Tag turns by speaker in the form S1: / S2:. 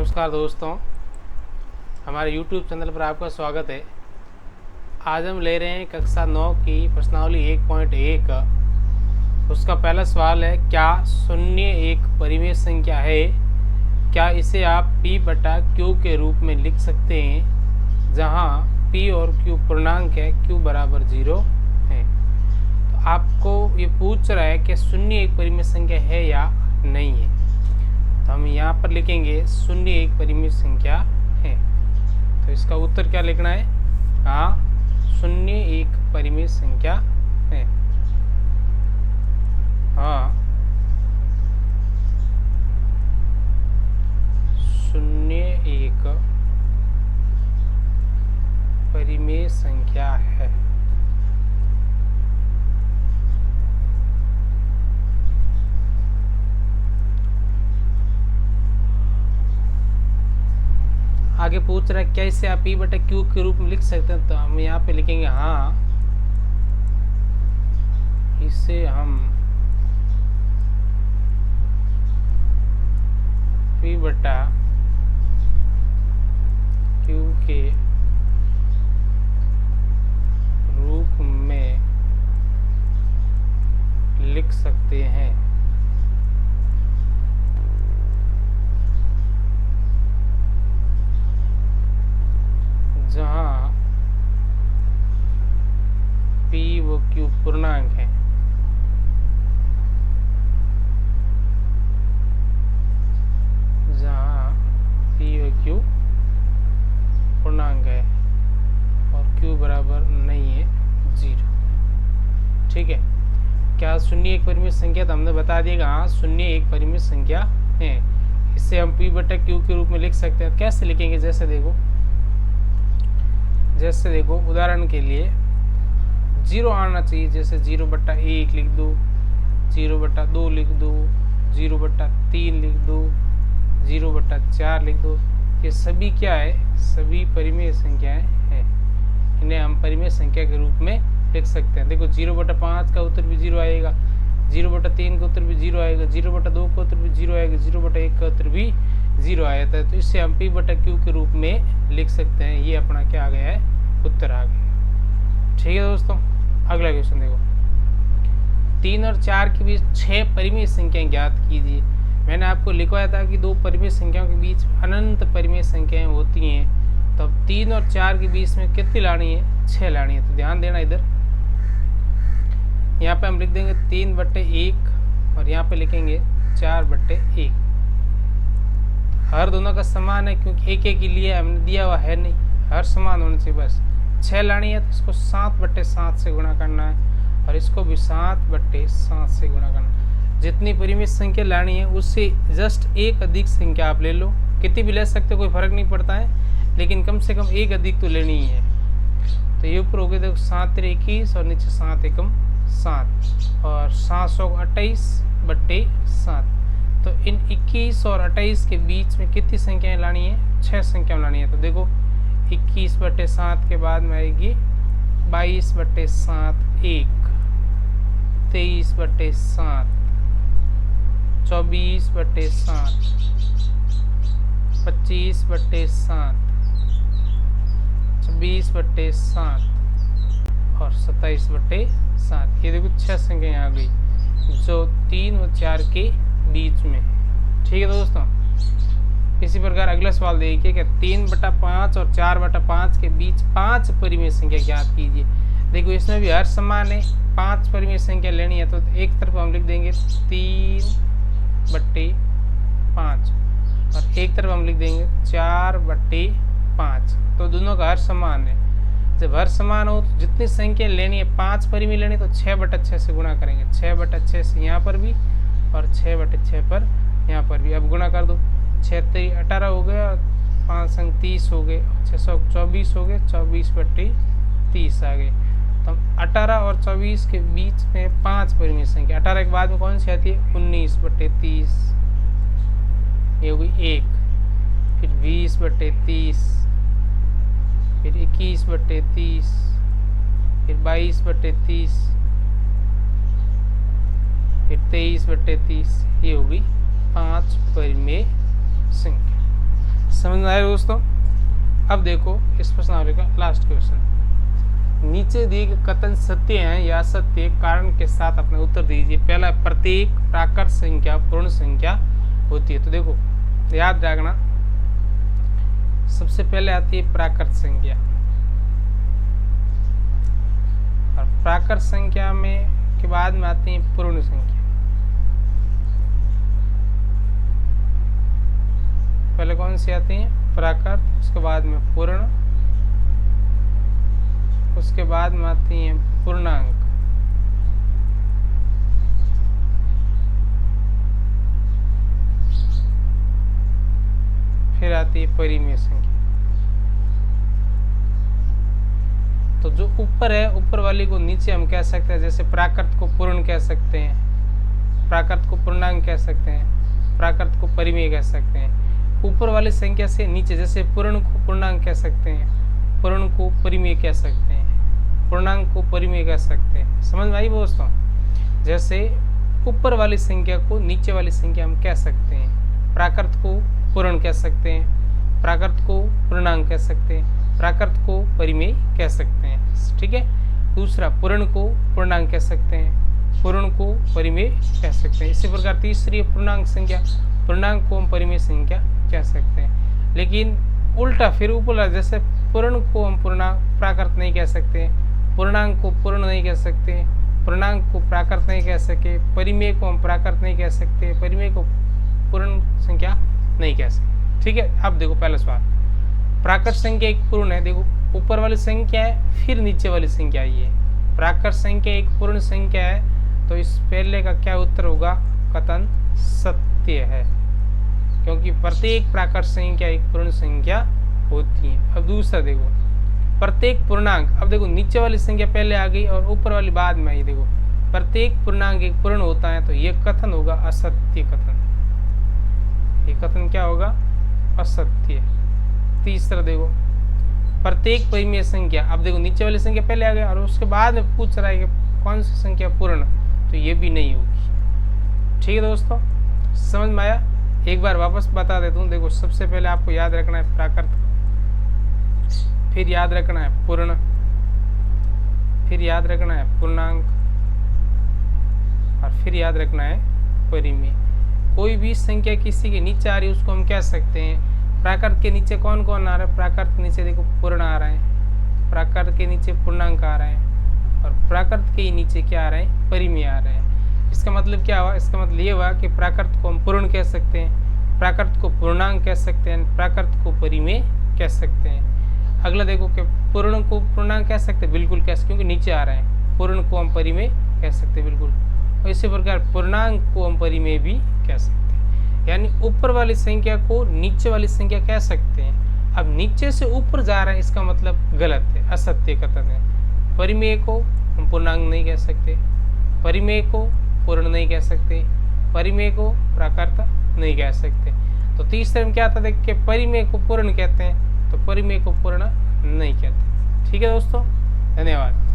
S1: नमस्कार दोस्तों, हमारे YouTube चैनल पर आपका स्वागत है। आज हम ले रहे हैं कक्षा 9 की प्रश्नावली 1.1। उसका पहला सवाल है, क्या शून्य एक परिमेय संख्या है? क्या इसे आप P बटा Q के रूप में लिख सकते हैं, जहां P और Q पूर्णांक है, Q बराबर 0 है। तो आपको ये पूछ रहा है कि शून्य एक परिमेय संख्या है या नहीं है। तो हम यहाँ पर लिखेंगे शून्य एक परिमेय संख्या है। तो इसका उत्तर क्या लिखना है? हाँ, शून्य एक परिमेय संख्या है। हाँ, शून्य एक परिमेय संख्या है। आगे पूछ रहा है, क्या इसे आप P बटा Q के रूप में लिख सकते हैं? तो हम यहाँ पे लिखेंगे हाँ, इसे हम P बटा Q के रूप में लिख सकते हैं। जहाँ P व Q पूर्णांक है। जहाँ P व Q पूर्णांक है और Q बराबर नहीं है 0। ठीक है। क्या शून्य एक परिमेय संख्या? तो हमने बता दिया, हाँ शून्य एक परिमेय संख्या है। इसे हम P बटा Q के रूप में लिख सकते हैं। कैसे लिखेंगे? जैसे देखो उदाहरण के लिए 0 आना चाहिए। जैसे 0 बटा 1 लिख दो, 0 बटा 2 लिख दो, 0 बटा 3 लिख दो, 0 बटा 4 लिख दो। ये सभी क्या है? सभी परिमेय संख्याएं हैं। इन्हें हम परिमेय संख्या के रूप में लिख सकते हैं। देखो 0 बटा 5 का उत्तर भी 0 आएगा, 0 बटा 3 का उत्तर भी 0 आएगा, 0 बटा 2 का उत्तर भी 0 आएगा, 0 बटा 1 का उत्तर भी 0 आया था। तो इससे हम P बटा Q के रूप में लिख सकते हैं। ये अपना क्या आ गया है? उत्तर आ गया। ठीक है दोस्तों, अगला क्वेश्चन देखो। 3 और 4 के बीच 6 परिमेय संख्याएं ज्ञात कीजिए। मैंने आपको लिखवाया था कि दो परिमेय संख्याओं के बीच अनंत परिमेय संख्याएं होती हैं। तो अब 3 और 4 के बीच में कितनी लानी है? 6 लानी है। तो ध्यान देना, इधर यहाँ पे हम लिख देंगे 3 बटे 1 और यहाँ पे लिखेंगे 4 बटे 1। हर दोनों का समान है, क्योंकि एक एक के लिए हमने दिया हुआ है नहीं, हर समान होने से बस 6 लानी है। तो इसको 7 बटे 7 से गुणा करना है और इसको भी 7 बटे 7 से गुणा करना है। जितनी परिमेय संख्या लानी है उससे जस्ट एक अधिक संख्या आप ले लो, कितनी भी ले सकते हो, कोई फर्क नहीं पड़ता है, लेकिन कम से कम एक अधिक तो लेनी ही है। तो ये ऊपर हो गए देखो 7 × 21 और नीचे 7 × 7 और 728 बटे 7। तो इन 21 और 28 के बीच में कितनी संख्याएं लानी है? 6 संख्या लानी है। तो देखो 21 बटे 7 के बाद में आएगी 22 बटे 7 1, 23 बटे 7, 24 बटे 7, 25 बटे 7, 26 बटे 7 और 27 बटे 7। ये देखो 6 संख्याएं आ गई जो 3 और 4 के बीच में। ठीक है दोस्तों, इसी प्रकार अगला सवाल देखिए कि 3 बटा 5 और 4 बटा 5 के बीच 5 परिमेय संख्या ज्ञात कीजिए। देखो इसमें भी हर समान है, 5 परिमेय संख्या लेनी है। तो एक तरफ हम लिख देंगे 3 बटे 5 और एक तरफ हम लिख देंगे 4 बटे 5। तो दोनों का हर समान है। जब हर समान हो तो जितनी संख्या लेनी है, 5 परिमेय लेनी, तो 6 बटा 6 से गुणा करेंगे। 6 बटा 6 से यहाँ पर भी और 6 बटे 6 पर यहाँ पर भी। अब गुणा कर दो, 6 3 18 हो गया, 5 संग 30 हो गए, 624 हो गए, 24 बटे 30 आ गए। तो 18 और 24 के बीच में 5 परिमेय संख्या। 18 के बाद में कौन सी आती है? 19 बटे 30, ये हो गई 1, फिर 20 बटे 30, फिर 21 बटे 30, फिर 22 बटे 30, फिर 23 बटे 30। ये होगी 5 परिमेय संख्या। समझ में आया दोस्तों। अब देखो इस प्रश्नावली का लास्ट क्वेश्चन, नीचे दिए गए कथन सत्य हैं या असत्य, कारण के साथ अपने उत्तर दीजिए। पहला, प्रत्येक प्राकृत संख्या पूर्ण संख्या होती है। तो देखो याद रखना, सबसे पहले आती है प्राकृत संख्या, और प्राकृत संख्या में के बाद में आती है पूर्ण संख्या। पहले कौन सी आती है? प्राकृत, उसके बाद में पूर्ण, उसके बाद में आती है पूर्णांक, फिर आती है परिमेय संख्या। तो जो ऊपर है, ऊपर वाली को नीचे हम कह सकते हैं, जैसे प्राकृत को पूर्ण कह सकते हैं, प्राकृत को पूर्णांक कह सकते हैं, प्राकृत को परिमेय कह सकते हैं। ऊपर वाली संख्या से नीचे, जैसे पूर्ण को पूर्णांक कह सकते हैं, पूर्ण को परिमेय कह सकते हैं, पूर्णांक को परिमेय कह सकते हैं। समझ में आई दोस्तों? जैसे ऊपर वाली संख्या को नीचे वाली संख्या हम कह सकते हैं, प्राकृत को पूर्ण कह सकते हैं, प्राकृत को पूर्णांक कह सकते हैं, प्राकृत को परिमेय कह सकते हैं। ठीक है। दूसरा, पूर्ण को पूर्णांक कह सकते हैं, पूर्ण को परिमेय कह सकते हैं। इसी प्रकार तीसरी पूर्णांक संख्या, पूर्णांक को हम परिमेय संख्या कह सकते हैं। लेकिन उल्टा फिर ऊपर, जैसे पूर्ण को हम पूर्णांक प्राकृत नहीं कह सकते, पूर्णांक को पूर्ण नहीं कह सकते, पूर्णांक को प्राकृत नहीं कह सके, परिमेय को हम प्राकृत नहीं कह सकते, परिमेय को पूर्ण संख्या नहीं कह सकते। ठीक है। अब देखो पहला सवाल, प्राकृत संख्या एक पूर्ण है। देखो ऊपर वाली संख्या है, फिर नीचे वाली संख्या आई है। प्राकृत संख्या एक पूर्ण संख्या है, तो इस पहले का क्या उत्तर होगा? कथन सत्य है, क्योंकि प्रत्येक प्राकृत संख्या एक पूर्ण संख्या होती है। अब दूसरा देखो, प्रत्येक पूर्णांक, अब देखो नीचे वाली संख्या पहले आ गई और ऊपर वाली बाद में आई। देखो प्रत्येक पूर्णांक एक पूर्ण होता है, तो ये कथन होगा असत्य कथन। ये कथन क्या होगा? असत्य। तीसरा देखो, प्रत्येक परिमेय संख्या, अब देखो नीचे वाली संख्या पहले आ गई और उसके बाद में पूछ रहा है कि कौन सी संख्या पूर्ण, तो ये भी नहीं होगी। ठीक है दोस्तों, समझ में आया? एक बार वापस बता देता हूँ। देखो सबसे पहले आपको याद रखना है प्राकृत, फिर याद रखना है पूर्ण, फिर याद रखना है पूर्णांक, और फिर याद रखना है परिमेय। कोई भी संख्या किसी के नीचे आ रही है उसको हम कह सकते हैं, प्राकृत के नीचे कौन कौन आ रहा है? प्राकृत के नीचे देखो पूर्ण आ रहा है, प्राकृत के नीचे पूर्णांक आ रहा है, और प्राकृत के ही नीचे क्या आ रहा है? परिमेय आ रहा है। इसका मतलब क्या हुआ? इसका मतलब ये हुआ कि प्राकृत को हम पूर्ण कह सकते हैं, प्राकृत को पूर्णांक कह सकते हैं, प्राकृत को परिमेय कह सकते हैं। अगला देखो कि पूर्ण को पूर्णांक कह सकते हैं, बिल्कुल कह सकते, क्योंकि नीचे आ रहे हैं। पूर्ण को हम परिमेय कह सकते हैं, बिल्कुल। और इसी प्रकार पूर्णांक को हम परिमेय भी कह सकते हैं। यानी ऊपर वाली संख्या को नीचे वाली संख्या कह सकते हैं। अब नीचे से ऊपर जा रहा है, इसका मतलब गलत है, असत्य कथन है। परिमेय को हम पूर्णांक नहीं कह सकते, परिमेय को पूर्ण नहीं कह सकते, परिमेय को प्राकृत नहीं कह सकते। तो तीसरे में क्या था? देख के परिमेय को पूर्ण कहते हैं, तो परिमेय को पूर्ण नहीं कहते। ठीक है दोस्तों, धन्यवाद।